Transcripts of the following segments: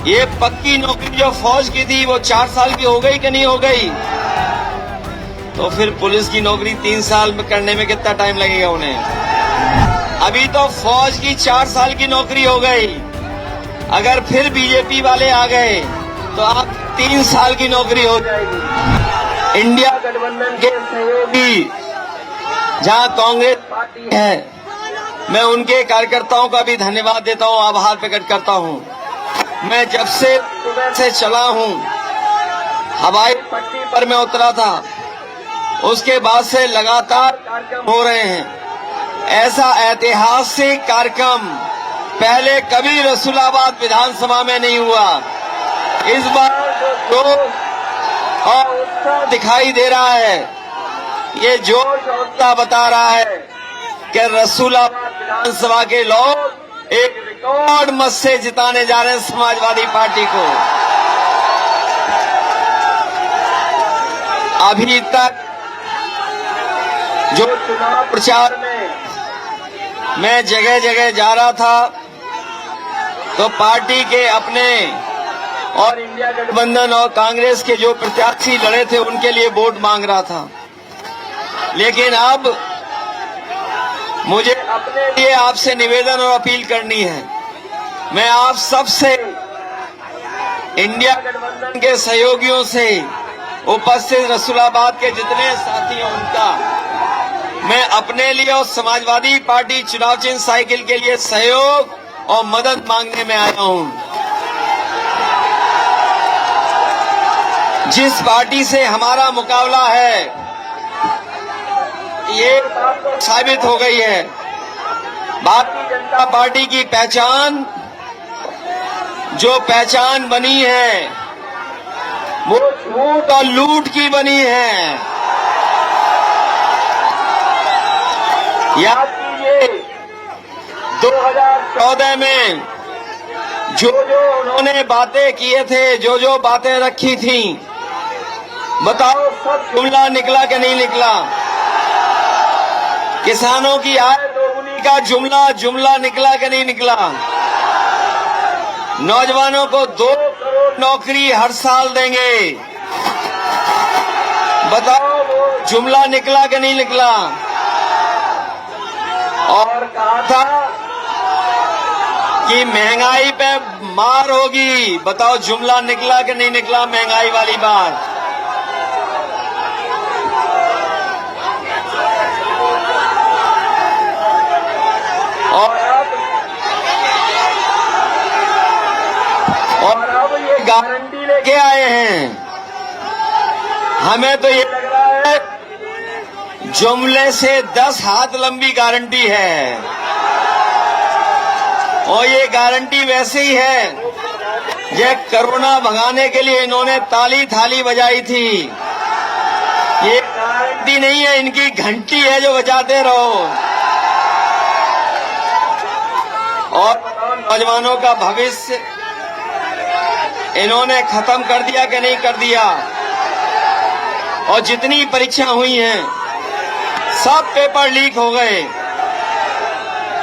ये पक्की नौकरी जो फौज की थी वो 4 साल की हो गई कि नहीं हो गई? तो फिर पुलिस की नौकरी 3 साल में करने में कितना टाइम लगेगा उन्हें? अभी तो फौज की 4 साल की नौकरी हो गई। अगर फिर बीजेपी वाले आ गए तो आप 3 साल की नौकरी हो जाएगी। इंडिया गठबंधन के सहयोगी जहां कांग्रेस पार्टी है, मैं उनके कार्यकर्ताओं का भी धन्यवाद देता हूं, आभार प्रकट करता हूं। मैं जब से सुबह से चला हूं, हवाई पट्टी पर मैं उतरा था, उसके बाद से लगातार कार्यक्रम हो रहे हैं। ऐसा ऐतिहासिक कार्यक्रम पहले कभी रसूलाबाद विधानसभा में नहीं हुआ। इस बार जो जोश और उत्साह दिखाई दे रहा है, ये जोश और उत्साह बता रहा है कि रसूलाबाद विधानसभा के लोग एक रिकॉर्ड मत से जिताने जा रहे हैं समाजवादी पार्टी को। अभी तक जो चुनाव प्रचार में मैं जगह जगह जा रहा था तो पार्टी के अपने और इंडिया गठबंधन और कांग्रेस के जो प्रत्याशी लड़े थे उनके लिए वोट मांग रहा था। लेकिन अब मुझे अपने लिए आपसे निवेदन और अपील करनी है। मैं आप सबसे, इंडिया गठबंधन के सहयोगियों से, उपस्थित रसूलाबाद के जितने साथी हैं उनका, मैं अपने लिए और समाजवादी पार्टी चुनाव चिन्ह साइकिल के लिए सहयोग और मदद मांगने में आया हूं। जिस पार्टी से हमारा मुकाबला है, ये बात तो साबित हो गई है। भारतीय जनता पार्टी की पहचान, जो पहचान बनी है, वो झूठ और लूट की बनी है। याद कीजिए 2014 में जो उन्होंने बातें किए थे, जो बातें रखी थी, बताओ सब जुमला निकला कि नहीं निकला? किसानों की आय दोगुनी का जुमला निकला कि नहीं निकला? नौजवानों को 2 करोड़ नौकरी हर साल देंगे, बताओ वो जुमला निकला कि नहीं निकला? और कहा था कि महंगाई पे मार होगी, बताओ जुमला निकला कि नहीं निकला महंगाई वाली बात? और अब ये गारंटी लेके आए हैं। हमें तो ये लग रहा है जुमले से 10 हाथ लंबी गारंटी है। और ये गारंटी वैसे ही है, ये कोरोना भगाने के लिए इन्होंने ताली थाली बजाई थी। ये गारंटी नहीं है, इनकी घंटी है जो बजाते रहो। और नौजवानों का भविष्य इन्होंने खत्म कर दिया कि नहीं कर दिया? और जितनी परीक्षा हुई हैं, सब पेपर लीक हो गए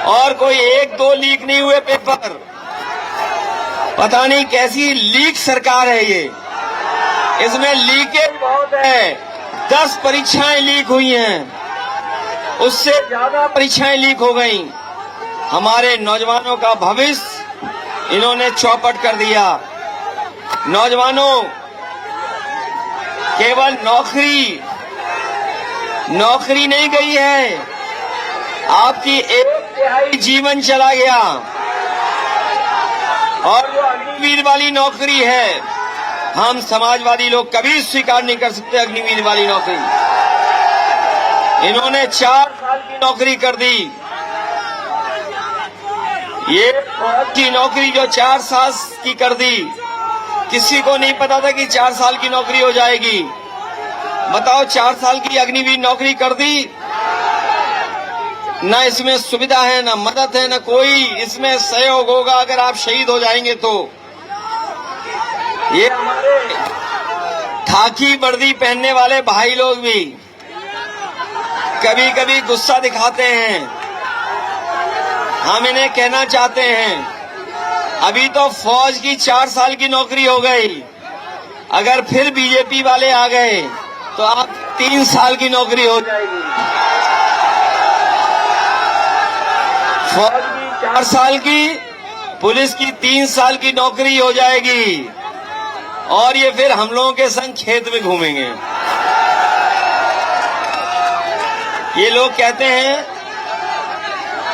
और कोई 1-2 लीक नहीं हुए पेपर। पता नहीं कैसी लीक सरकार है ये, इसमें लीकेज बहुत है। 10 परीक्षाएं लीक हुई हैं, उससे ज्यादा परीक्षाएं लीक हो गई। हमारे नौजवानों का भविष्य इन्होंने चौपट कर दिया। नौजवानों, केवल नौकरी नहीं गई है, आपकी 1/3 जीवन चला गया। और जो अग्निवीर वाली नौकरी है, हम समाजवादी लोग कभी स्वीकार नहीं कर सकते। अग्निवीर वाली नौकरी इन्होंने 4 साल की नौकरी कर दी। ये फौज की नौकरी जो 4 साल की कर दी, किसी को नहीं पता था कि 4 साल की नौकरी हो जाएगी। बताओ, 4 साल की अग्निवीर नौकरी कर दी, न इसमें सुविधा है, न मदद है, न कोई इसमें सहयोग होगा अगर आप शहीद हो जाएंगे तो। ये हमारे खाकी वर्दी पहनने वाले भाई लोग भी कभी कभी गुस्सा दिखाते हैं। हम इन्हें कहना चाहते हैं अभी तो फौज की 4 साल की नौकरी हो गई, अगर फिर बीजेपी वाले आ गए तो आप 3 साल की नौकरी हो जाएगी। फौज की 4 साल की, पुलिस की 3 साल की नौकरी हो जाएगी और ये फिर हम लोगों के संग खेत में घूमेंगे। ये लोग कहते हैं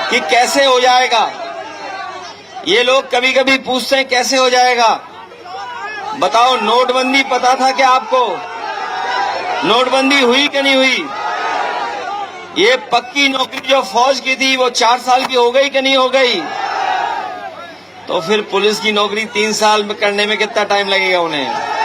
कि कैसे हो जाएगा, ये लोग कभी कभी पूछते हैं कैसे हो जाएगा। बताओ, नोटबंदी पता था क्या आपको? नोटबंदी हुई कि नहीं हुई? ये पक्की नौकरी जो फौज की थी वो 4 साल की हो गई कि नहीं हो गई? तो फिर पुलिस की नौकरी 3 साल में करने में कितना टाइम लगेगा उन्हें?